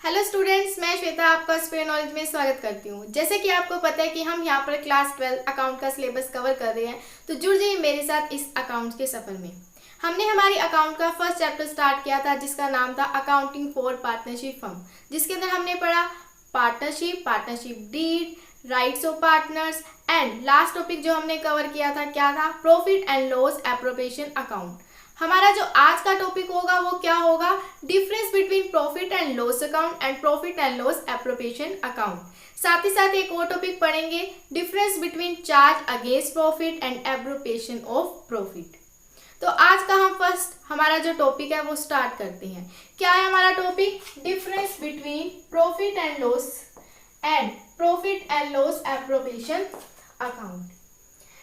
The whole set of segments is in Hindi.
हेलो स्टूडेंट्स, मैं श्वेता आपका स्पेयर नॉलेज में स्वागत करती हूँ। जैसे कि आपको पता है कि हम यहाँ पर क्लास 12 अकाउंट का सिलेबस कवर कर रहे हैं, तो जुड़ जाइए मेरे साथ इस अकाउंट के सफर में। हमने हमारी अकाउंट का फर्स्ट चैप्टर स्टार्ट किया था जिसका नाम था अकाउंटिंग फॉर पार्टनरशिप फर्म, जिसके अंदर हमने पढ़ा partnership deed, rights of partners and last topic जो हमने कवर किया था क्या था, profit and loss appropriation account. हमारा जो आज का टॉपिक होगा वो क्या होगा, difference between profit and loss account and profit and loss appropriation account. साथ ही साथ एक और टॉपिक पढ़ेंगे, difference between charge against profit and appropriation of profit. तो आज का हम फर्स्ट हमारा जो टॉपिक है वो स्टार्ट करते हैं। क्या है हमारा topic, difference between profit and loss appropriation account.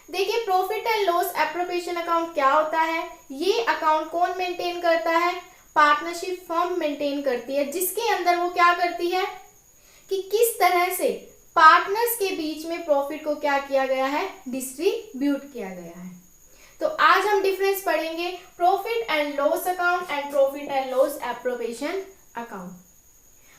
देखिए, profit and loss appropriation account क्या होता है, ये अकाउंट कौन मेंटेन करता है, पार्टनरशिप फर्म मेंटेन करती है, जिसके अंदर वो क्या करती है कि किस तरह से पार्टनर्स के बीच में प्रॉफिट को क्या किया गया है, डिस्ट्रीब्यूट किया गया है। तो आज हम डिफरेंस पढ़ेंगे profit and loss account and profit and loss appropriation account.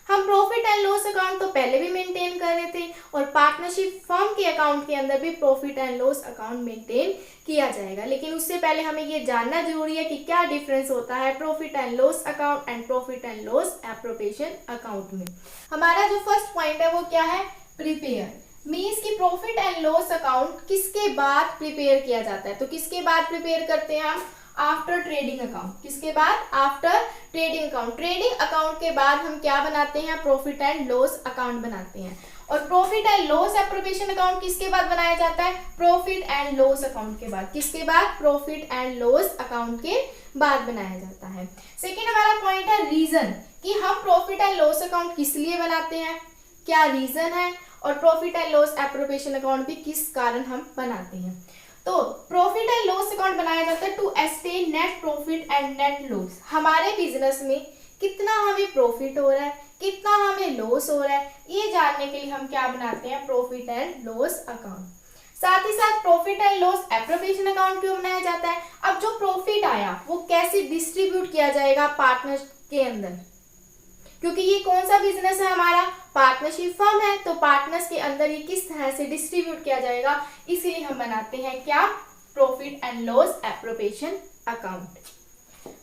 हम प्रॉफिट एंड लॉस अकाउंट तो पहले भी मेंटेन कर रहे थे और पार्टनरशिप फर्म के अकाउंट के अंदर भी profit and loss account maintain किया जाएगा, लेकिन उससे पहले हमें ये जानना जरूरी है कि क्या डिफरेंस होता है profit and loss account and profit and loss appropriation account में। हमारा जो फर्स्ट पॉइंट है वो क्या है, प्रिपेयर, मीन्स कि प्रॉफिट एंड लॉस अकाउंट किसके बाद प्रिपेयर किया जाता है। तो किसके बाद प्रिपेयर करते हैं हम, आफ्टर ट्रेडिंग अकाउंट। किसके बाद, after trading account. Trading account के बाद हम क्या बनाते हैं, प्रॉफिट एंड लॉस अकाउंट बनाते हैं। और profit and loss appropriation account किसके बाद बनाया जाता है, प्रॉफिट एंड लॉस अकाउंट के बाद। किसके बाद, प्रॉफिट एंड लॉस अकाउंट के बाद बनाया जाता है। सेकेंड हमारा पॉइंट है रीजन, कि हम प्रॉफिट एंड लॉस अकाउंट किस लिए बनाते हैं, क्या रीजन है, और profit and loss appropriation account भी किस कारण हम बनाते हैं। तो प्रॉफिट एंड लॉस अकाउंट बनाया जाता है to ascertain net profit and net loss. हमारे बिजनेस में कितना हमें प्रॉफिट हो रहा है, कितना हमें लॉस हो रहा है, ये जानने के लिए हम क्या बनाते हैं, प्रॉफिट एंड लॉस अकाउंट। साथ ही साथ profit and loss appropriation account क्यों बनाया जाता है, अब जो प्रॉफिट आया वो कैसे डिस्ट्रीब्यूट किया जाएगा पार्टनर्स के अंदर, क्योंकि ये कौन सा बिजनेस है हमारा, पार्टनरशिप फर्म है, तो पार्टनर्स के अंदर ये किस तरह से डिस्ट्रीब्यूट किया जाएगा, इसीलिए हम बनाते हैं क्या, profit and loss appropriation account.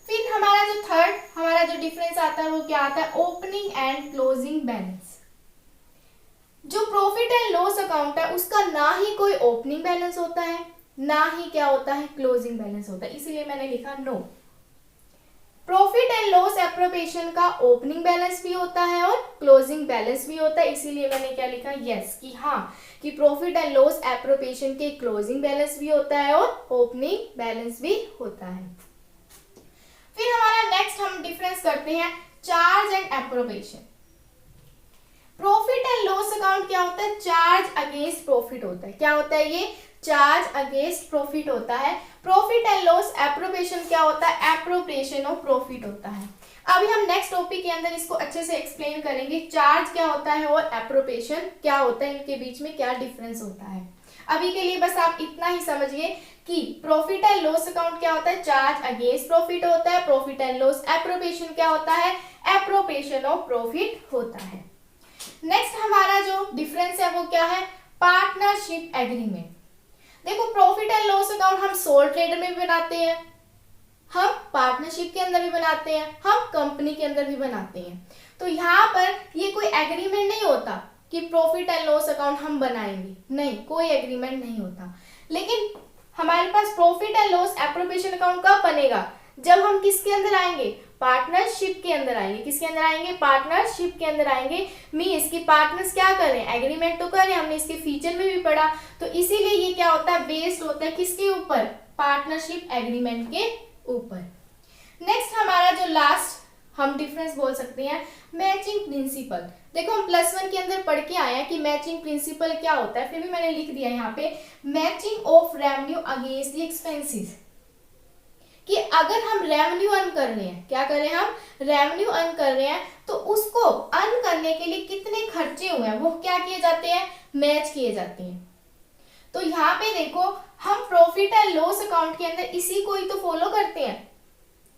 फिर हमारा जो थर्ड हमारा जो डिफरेंस आता है वो क्या आता है, ओपनिंग एंड क्लोजिंग बैलेंस। जो प्रॉफिट एंड लॉस अकाउंट है उसका ना ही कोई ओपनिंग बैलेंस होता है, ना ही क्या होता है, क्लोजिंग बैलेंस होता है, इसीलिए मैंने लिखा no. Profit and loss appropriation का ओपनिंग बैलेंस भी होता है और क्लोजिंग बैलेंस भी होता है, इसीलिए मैंने क्या लिखा, यस, कि हाँ, कि प्रॉफिट एंड लॉस एप्रोप्रिएशन के क्लोजिंग बैलेंस भी होता है और ओपनिंग बैलेंस भी होता है। फिर हमारा नेक्स्ट हम डिफरेंस करते हैं charge and appropriation. Profit and loss account क्या होता है, चार्ज अगेंस्ट प्रॉफिट होता है। क्या होता है ये, चार्ज अगेंस्ट प्रॉफिट होता है। प्रॉफिट एंड लॉस एप्रोप्रिएशन क्या होता है, एप्रोप्रिएशन ऑफ प्रॉफिट होता है। अभी हम नेक्स्ट टॉपिक के अंदर इसको अच्छे से एक्सप्लेन करेंगे, चार्ज क्या होता है और एप्रोप्रिएशन क्या होता है, इनके बीच में क्या डिफरेंस होता है। अभी के लिए बस आप इतना ही समझिए कि प्रॉफिट एंड लॉस अकाउंट क्या होता है, चार्ज अगेंस्ट प्रॉफिट होता है। प्रॉफिट एंड लॉस एप्रोप्रिएशन क्या होता है, एप्रोप्रिएशन ऑफ प्रॉफिट होता है। नेक्स्ट हमारा जो डिफरेंस है वो क्या है, पार्टनरशिप एग्रीमेंट। देखो, प्रॉफिट एंड लॉस अकाउंट हम सोल ट्रेडर में भी बनाते हैं, हम पार्टनरशिप के अंदर भी बनाते हैं, हम कंपनी के अंदर भी बनाते हैं। तो यहाँ पर ये कोई एग्रीमेंट नहीं होता कि प्रॉफिट एंड लॉस अकाउंट हम बनाएंगे, नहीं, कोई एग्रीमेंट नहीं होता। लेकिन हमारे पास profit and loss appropriation account कब बनेगा, जब हम किसके अंदर आएंगे, पार्टनरशिप के अंदर आएंगे। किसके अंदर आएंगे, पार्टनरशिप के अंदर आएंगे। मींस कि पार्टनर्स क्या करें, एग्रीमेंट तो करें, हमने इसके फीचर में भी पढ़ा, तो इसीलिए ये क्या होता है, बेस्ड होता है किसके ऊपर, पार्टनरशिप एग्रीमेंट के ऊपर। नेक्स्ट हमारा जो लास्ट हम डिफरेंस बोल सकते हैं, मैचिंग प्रिंसिपल। देखो, हम +1 के अंदर पढ़ के आए हैं कि मैचिंग प्रिंसिपल क्या होता है, फिर भी मैंने लिख दिया यहाँ पे, matching of revenue against the expenses. कि अगर हम रेवेन्यू अर्न कर रहे हैं, क्या कर रहे हैं, हम रेवेन्यू अर्न कर रहे हैं, तो उसको अर्न करने के लिए कितने खर्चे हुए हैं वो क्या किए जाते हैं, मैच किए जाते हैं। तो यहाँ पे देखो, हम प्रॉफिट एंड लॉस अकाउंट के अंदर इसी को ही तो फॉलो करते हैं,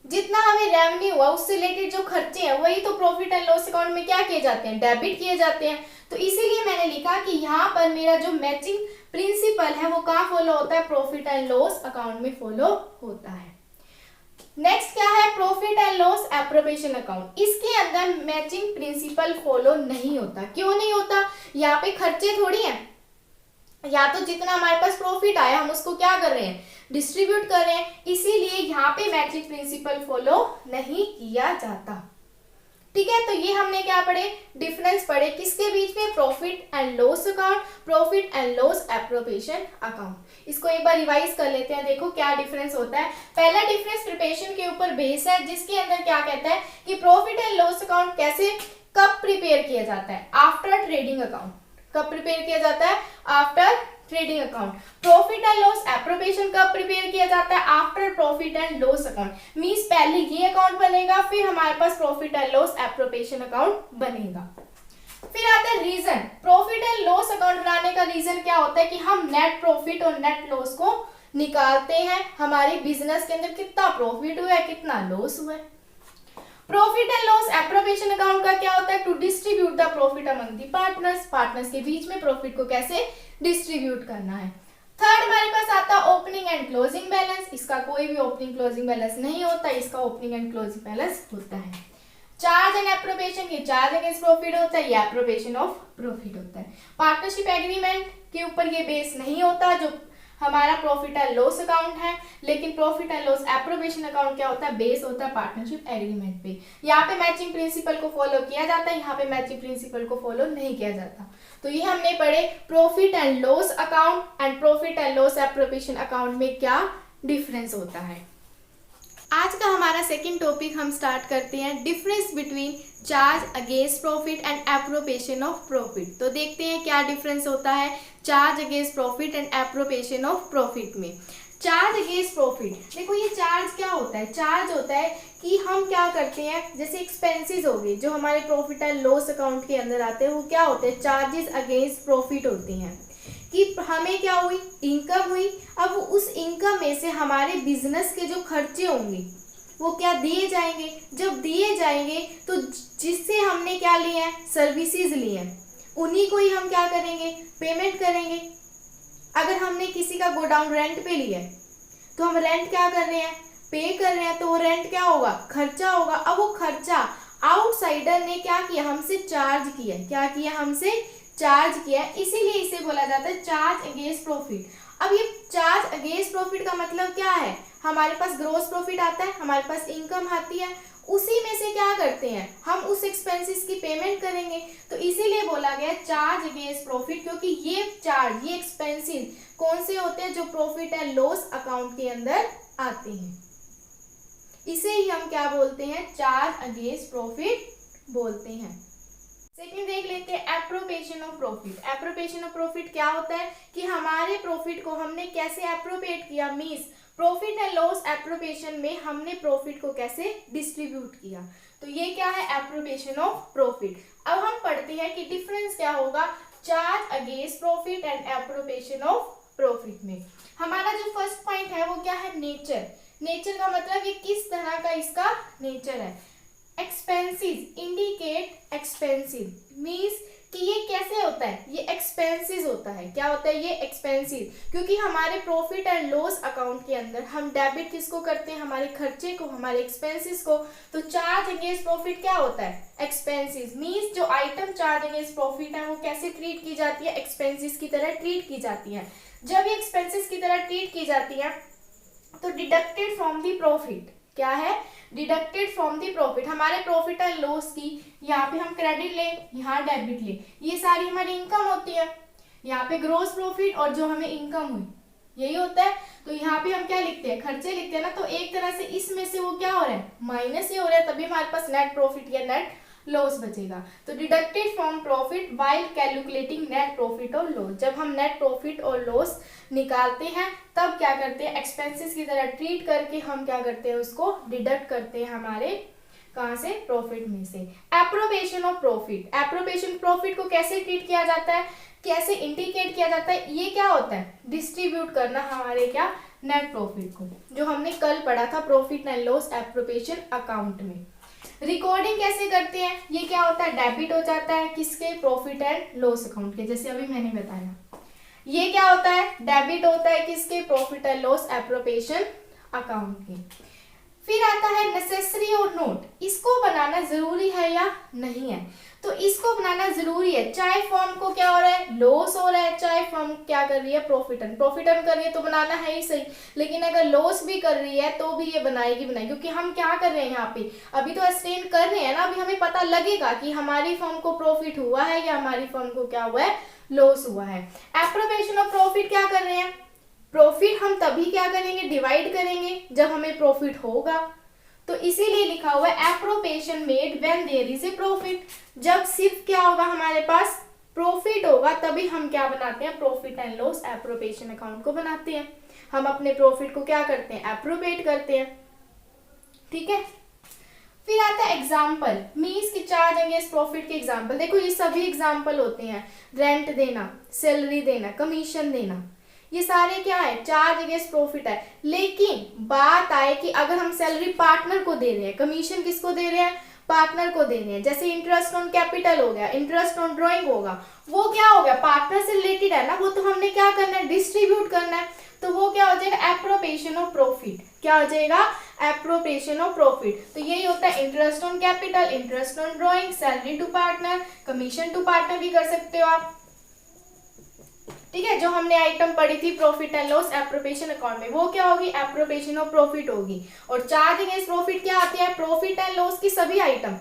जितना हमें रेवेन्यू हुआ उससे रिलेटेड जो खर्चे हैं वही तो प्रॉफिट एंड लॉस अकाउंट में क्या किए जाते हैं, डेबिट किए जाते हैं। तो इसीलिए मैंने लिखा कि यहाँ पर मेरा जो मैचिंग प्रिंसिपल है वो कहाँ फॉलो होता है, प्रॉफिट एंड लॉस अकाउंट में फॉलो होता है। नेक्स्ट क्या है, profit and loss appropriation account. इसके अंदर मैचिंग प्रिंसिपल फॉलो नहीं होता। क्यों नहीं होता, यहाँ पे खर्चे थोड़ी हैं, या तो जितना हमारे पास प्रॉफिट आया हम उसको क्या कर रहे हैं, डिस्ट्रीब्यूट कर रहे हैं, इसीलिए यहाँ पे मैचिंग प्रिंसिपल फॉलो नहीं किया जाता। ठीक है, तो ये हमने क्या पढ़े, डिफरेंस पढ़े किसके बीच में, profit and loss account, profit and loss appropriation account. इसको एक बार रिवाइज कर लेते हैं, देखो क्या डिफरेंस होता है। पहला डिफरेंस प्रिपरेशन के ऊपर बेस है, जिसके अंदर क्या कहता है कि प्रॉफिट एंड लॉस अकाउंट कैसे, कब प्रिपेयर किया जाता है, आफ्टर ट्रेडिंग अकाउंट। कब प्रिपेयर किया जाता है, after trading account. Profit and loss appropriation कब प्रिपेयर किया जाता है, after profit and loss account. Means पहले ये अकाउंट बनेगा, फिर हमारे पास profit and loss appropriation account बनेगा। फिर आता है reason. Profit and loss account बनाने का रीजन क्या होता है कि हम नेट प्रॉफिट और नेट लॉस को निकालते हैं, हमारे बिजनेस के अंदर कितना प्रॉफिट हुआ है, कितना लॉस हुआ है। Profit and loss appropriation account का क्या होता है, to distribute the profit among the partners. Partners के बीच में प्रॉफिट को कैसे डिस्ट्रीब्यूट करना है। थर्ड हमारे पास आता है ओपनिंग एंड क्लोजिंग बैलेंस। इसका कोई भी ओपनिंग क्लोजिंग बैलेंस नहीं होता, इसका ओपनिंग एंड क्लोजिंग बैलेंस होता है। चार्ज एंड एप्रोप्रिएशन, ये चार्ज अगेंस्ट प्रॉफिट होता है, ये एप्रोप्रिएशन ऑफ प्रॉफिट होता है। पार्टनरशिप एग्रीमेंट के ऊपर ये बेस नहीं होता जो हमारा प्रॉफिट एंड लॉस अकाउंट है, लेकिन profit and loss appropriation account क्या होता है, बेस होता है पार्टनरशिप एग्रीमेंट पे। यहाँ पे मैचिंग प्रिंसिपल को फॉलो किया जाता है, यहाँ पे मैचिंग प्रिंसिपल को फॉलो नहीं किया जाता। तो ये हमने पढ़े profit and loss account and profit and loss appropriation account में क्या डिफरेंस होता है। आज का हमारा सेकंड टॉपिक हम स्टार्ट करते हैं, difference between charge against profit and appropriation of profit. तो देखते हैं क्या डिफरेंस होता है charge against profit and appropriation of profit में। चार्ज अगेंस्ट प्रॉफिट, देखो ये चार्ज क्या होता है, चार्ज होता है कि हम क्या करते हैं, जैसे एक्सपेंसेस हो गए जो हमारे प्रॉफिट एंड लॉस अकाउंट के अंदर आते हैं, वो क्या होते हैं, चार्जेस अगेंस्ट प्रॉफिट होते हैं। कि हमें क्या हुई, इनकम हुई, अब उस इनकम में से हमारे बिजनेस के जो खर्चे होंगे वो क्या दिए जाएंगे। जब दिए जाएंगे तो जिससे हमने क्या लिए हैं, सर्विसेज लिए हैं, उन्हीं को ही हम क्या करेंगे, पेमेंट करेंगे। अगर हमने किसी का गोडाउन रेंट पे लिया है तो हम रेंट क्या कर रहे हैं, पे कर रहे हैं, तो वो रेंट क्या होगा, खर्चा होगा। अब वो खर्चा आउटसाइडर ने क्या किया, हमसे चार्ज किया, क्या किया, हमसे चार्ज किया, इसीलिए इसे बोला जाता है चार्ज अगेंस्ट प्रॉफिट। अब ये चार्ज अगेंस्ट प्रॉफिट का मतलब क्या है, हमारे पास ग्रोस प्रॉफिट आता है, हमारे पास इनकम आती है, उसी में से क्या करते हैं हम उस एक्सपेंसेस की पेमेंट करेंगे। तो इसीलिए बोला गया चार्ज अगेंस्ट प्रॉफिट, क्योंकि ये चार्ज, ये एक्सपेंसेस कौन से होते हैं, जो प्रॉफिट एंड लॉस अकाउंट के अंदर आते हैं। इसे ही हम क्या बोलते हैं, चार्ज अगेंस्ट प्रॉफिट बोलते हैं। सेकंड देख लेते हैं appropriation of profit. Appropriation of profit क्या होता है कि हमारे प्रॉफिट को हमने कैसे एप्रोप्रिएट किया, means profit and loss appropriation में हमने प्रॉफिट को कैसे डिस्ट्रीब्यूट किया। तो ये क्या है, एप्रोप्रिएशन ऑफ प्रॉफिट। अब हम पढ़ते हैं कि डिफरेंस क्या होगा charge against profit and appropriation of profit में। हमारा जो फर्स्ट पॉइंट है वो क्या है, नेचर। नेचर का मतलब ये किस तरह का इसका नेचर है। एक्सपेंसेस इंडिकेट एक्सपेंसिव, मींस कि ये कैसे होता है, ये एक्सपेंसेस होता है। क्या होता है ये, एक्सपेंसिव, क्योंकि हमारे प्रॉफिट एंड लॉस अकाउंट के अंदर हम डेबिट किसको करते हैं, हमारे खर्चे को, हमारे एक्सपेंसेस को। तो चार्ज अगेंस्ट प्रॉफिट क्या होता है, एक्सपेंसेस, मींस जो आइटम चार्ज अगेंस्ट प्रॉफिट है वो कैसे ट्रीट की जाती है, एक्सपेंसेस की तरह ट्रीट की जाती है। जब ये एक्सपेंसेस की तरह ट्रीट की जाती है तो डिडक्टेड फ्रॉम द प्रॉफिट, क्या है, डिडक्टेड फ्रॉम द प्रॉफिट। हमारे प्रॉफिट एंड लॉस की यहाँ पे हम क्रेडिट ले, यहाँ डेबिट ले, ये सारी हमारी इनकम होती है। यहाँ पे ग्रोस प्रॉफिट और जो हमें इनकम हुई यही होता है। तो यहाँ पे हम क्या लिखते हैं, खर्चे लिखते हैं ना, तो एक तरह से इसमें से वो क्या हो रहा है, माइनस ही हो रहा है, तभी हमारे पास नेट प्रॉफिट या नेट लॉस बचेगा। तो deducted from profit while calculating net profit और लॉस। जब हम नेट प्रॉफिट और लॉस निकालते हैं तब क्या करते हैं, एक्सपेंसेस की तरह ट्रीट करके हम क्या करते हैं, उसको डिडक्ट करते हैं हमारे कहाँ से, प्रॉफिट में से। Appropriation of profit, appropriation profit को कैसे ट्रीट किया जाता है, कैसे इंडिकेट किया जाता है, ये क्या होता है, डिस्ट्रीब्यूट करना हमारे क्या नेट प्रॉफिट को, जो हमने कल पढ़ा था profit and loss appropriation account में। रिकॉर्डिंग कैसे करते हैं, ये क्या होता है, डेबिट हो जाता है किसके, प्रॉफिट एंड लॉस अकाउंट के, जैसे अभी मैंने बताया। ये क्या होता है, डेबिट होता है किसके, profit and loss appropriation account के। फिर आता है नेसेसरी और नोट, इसको बनाना जरूरी है या नहीं है, तो इसको बनाना जरूरी है, चाहे फर्म को क्या हो रहा है, लॉस हो रहा है, चाहे फर्म क्या कर रही है, प्रॉफिट अर्न कर रही है, तो बनाना है ही सही। लेकिन अगर लॉस भी कर रही है तो भी ये बनाएगी, क्योंकि हम क्या कर रहे हैं यहाँ पे, अभी तो एक्सटेंड कर रहे हैं ना, अभी हमें पता लगेगा कि हमारी फर्म को प्रॉफिट हुआ है या हमारी फर्म को क्या हुआ है, लॉस हुआ है। एप्रोप्रिएशन ऑफ प्रॉफिट क्या कर रहे हैं, प्रॉफिट हम तभी क्या करेंगे, डिवाइड करेंगे जब हमें प्रॉफिट होगा, तो इसीलिए लिखा हुआ है appropriation made when there is a profit, जब सिर्फ क्या होगा हमारे पास प्रॉफिट होगा तभी हम क्या बनाते हैं, profit and loss appropriation account को बनाते हैं। हम अपने प्रॉफिट को क्या करते हैं, एप्रोप्रिएट करते हैं, ठीक है। फिर आता है एग्जाम्पल, मीन्स की चार्ज अगेंस्ट प्रॉफिट के एग्जाम्पल। देखो ये सभी एग्जाम्पल होते हैं, रेंट देना, सैलरी देना, कमीशन देना, ये सारे क्या है, चार्ज अगेंस्ट प्रॉफिट है। लेकिन बात आए कि अगर हम सैलरी पार्टनर को दे रहे हैं, कमीशन किसको दे रहे हैं, पार्टनर को दे रहे हैं, जैसे इंटरेस्ट ऑन कैपिटल हो गया, इंटरेस्ट ऑन ड्रॉइंग होगा, वो क्या हो गया, पार्टनर से रिलेटेड है ना, वो तो हमने क्या करना है, डिस्ट्रीब्यूट करना है, तो वो क्या हो जाएगा, एप्रोप्रिएशन ऑफ प्रॉफिट, क्या हो जाएगा, एप्रोप्रिएशन ऑफ प्रॉफिट। तो यही होता है interest on capital, interest on drawing, salary to partner, commission to partner भी कर सकते हो आप, ठीक है। जो हमने आइटम पढ़ी थी profit and loss appropriation account में, वो क्या होगी, एप्रोप्रिएशन ऑफ प्रॉफिट होगी। और चार्ज अगेंस्ट प्रॉफिट क्या आती है, प्रॉफिट एंड लॉस की सभी item.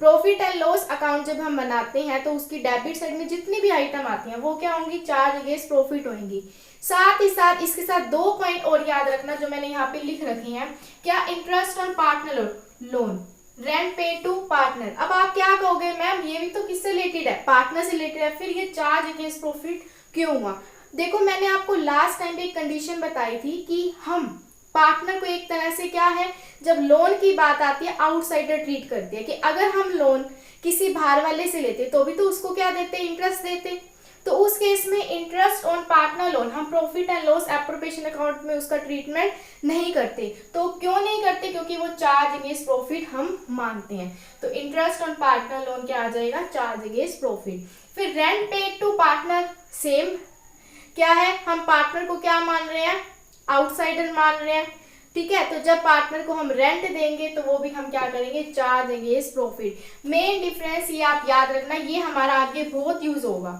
Profit and loss account जब हम बनाते हैं तो उसकी डेबिट साइड में जितनी भी आइटम आती हैं वो क्या होंगी, चार्ज अगेंस्ट प्रॉफिट होंगी। साथ ही साथ इसके साथ 2 पॉइंट और याद रखना जो मैंने यहाँ पे लिख रखे हैं, क्या, interest on partner loan, rent पे टू पार्टनर। अब आप क्या कहोगे, मैम ये भी तो किससे रिलेटेड है, पार्टनर से रिलेटेड है, फिर ये चार्ज अगेंस्ट प्रॉफिट क्यों हुआ। देखो मैंने आपको लास्ट टाइम एक कंडीशन बताई थी कि हम पार्टनर को एक तरह से क्या है, जब लोन की बात आती है आउटसाइडर ट्रीट करते हैं, कि अगर हम लोन किसी बाहर वाले से लेते तो भी तो उसको क्या देते, इंटरेस्ट देते, तो उस केस में इंटरेस्ट ऑन पार्टनर लोन हम profit and loss appropriation account में उसका ट्रीटमेंट नहीं करते। तो क्यों नहीं करते, क्योंकि वो चार्ज अगेंस्ट प्रॉफिट हम मानते हैं, तो इंटरेस्ट ऑन पार्टनर लोन क्या आ जाएगा, चार्ज अगेंस्ट प्रॉफिट। फिर rent paid to partner, same क्या है, हम पार्टनर को क्या मान रहे हैं, आउटसाइडर मान रहे हैं, ठीक है। तो जब पार्टनर को हम रेंट देंगे तो वो भी हम क्या करेंगे, charge against profit. Main difference ये आप याद रखना, ये हमारा आगे बहुत यूज होगा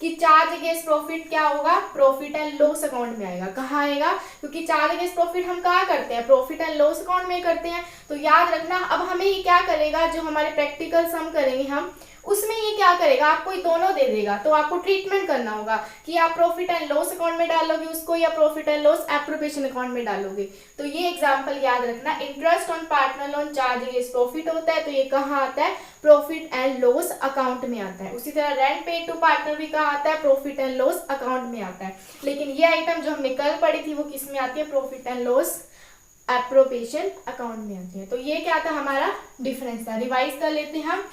कि चार्ज अगेंस्ट प्रॉफिट क्या होगा, प्रॉफिट एंड लॉस अकाउंट में आएगा। कहाँ आएगा, क्योंकि चार्ज अगेंस्ट प्रॉफिट हम कहाँ करते हैं, प्रॉफिट एंड लॉस अकाउंट में करते हैं। तो याद रखना, अब हमें ये क्या करेगा, जो हमारे प्रैक्टिकल सम करेंगे हम, उसमें ये क्या करेगा, आपको ये दोनों दे देगा, तो आपको ट्रीटमेंट करना होगा कि आप प्रॉफिट एंड लॉस अकाउंट में डालोगे उसको या profit and loss appropriation account में डालोगे। तो ये एग्जांपल याद रखना, interest on partner loan charge against profit होता है, तो ये कहाँ आता है, प्रॉफिट एंड लॉस अकाउंट में आता है। उसी तरह रेंट पेड टू पार्टनर भी कहाँ आता है, प्रॉफिट एंड लॉस अकाउंट में आता है। लेकिन ये आइटम जो हमने कल पढ़ी थी वो किस में आती है, profit and loss appropriation account में आती है। तो ये क्या था, हमारा डिफरेंस था। रिवाइज कर लेते हैं हम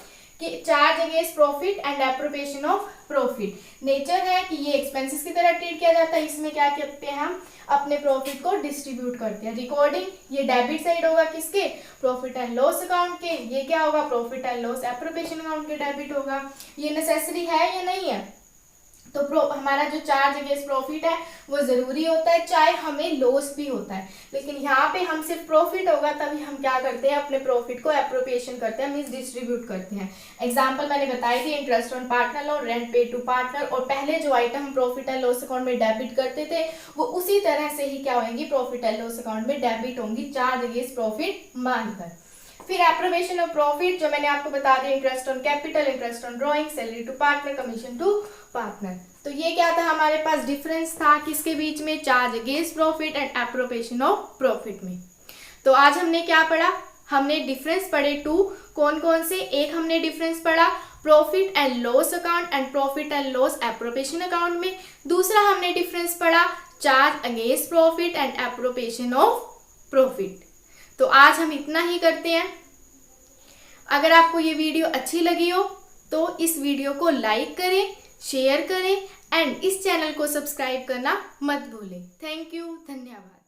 कि charge against profit and appropriation of profit. Nature है कि ये एक्सपेंसेस की तरह ट्रीट किया जाता है, इसमें क्या करते हैं, हम अपने प्रॉफिट को डिस्ट्रीब्यूट करते हैं। रिकॉर्डिंग, ये डेबिट साइड होगा किसके, प्रॉफिट एंड लॉस अकाउंट के, ये क्या होगा, profit and loss appropriation account के डेबिट होगा। ये नेसेसरी है या नहीं है, तो हमारा जो चार्ज अगेंस्ट प्रॉफिट है वो जरूरी होता है, चाहे हमें लॉस भी होता है। लेकिन यहाँ पे हम सिर्फ प्रॉफिट होगा तभी हम क्या करते हैं, अपने प्रॉफिट को एप्रोप्रिएशन करते हैं, मींस डिस्ट्रीब्यूट करते हैं। एग्जांपल मैंने बताई थी, interest on partner loan, rent paid to partner, और पहले जो आइटम हम प्रॉफिट एंड लॉस अकाउंट में डेबिट करते थे वो उसी तरह से ही क्या होंगी, प्रॉफिट एंड लॉस अकाउंट में डेबिट होंगी, चार्ज अगेंस्ट प्रॉफिट मानकर। फिर एप्रोप्रिएशन ऑफ प्रॉफिट जो मैंने आपको बता दिया, interest on capital, interest on drawing, salary to partner, commission to partner. तो ये क्या था, हमारे पास डिफरेंस था किसके बीच में, charge against profit and appropriation of profit में। तो आज हमने क्या पढ़ा, हमने डिफरेंस पढ़े 2, कौन कौन से, एक हमने डिफरेंस पढ़ा profit and loss account and profit and loss appropriation account में। दूसरा हमने डिफरेंस पढ़ा charge against profit and appropriation of profit. तो आज हम इतना ही करते हैं। अगर आपको ये वीडियो अच्छी लगी हो तो इस वीडियो को लाइक करें, शेयर करें एंड इस चैनल को सब्सक्राइब करना मत भूलें। थैंक यू, धन्यवाद।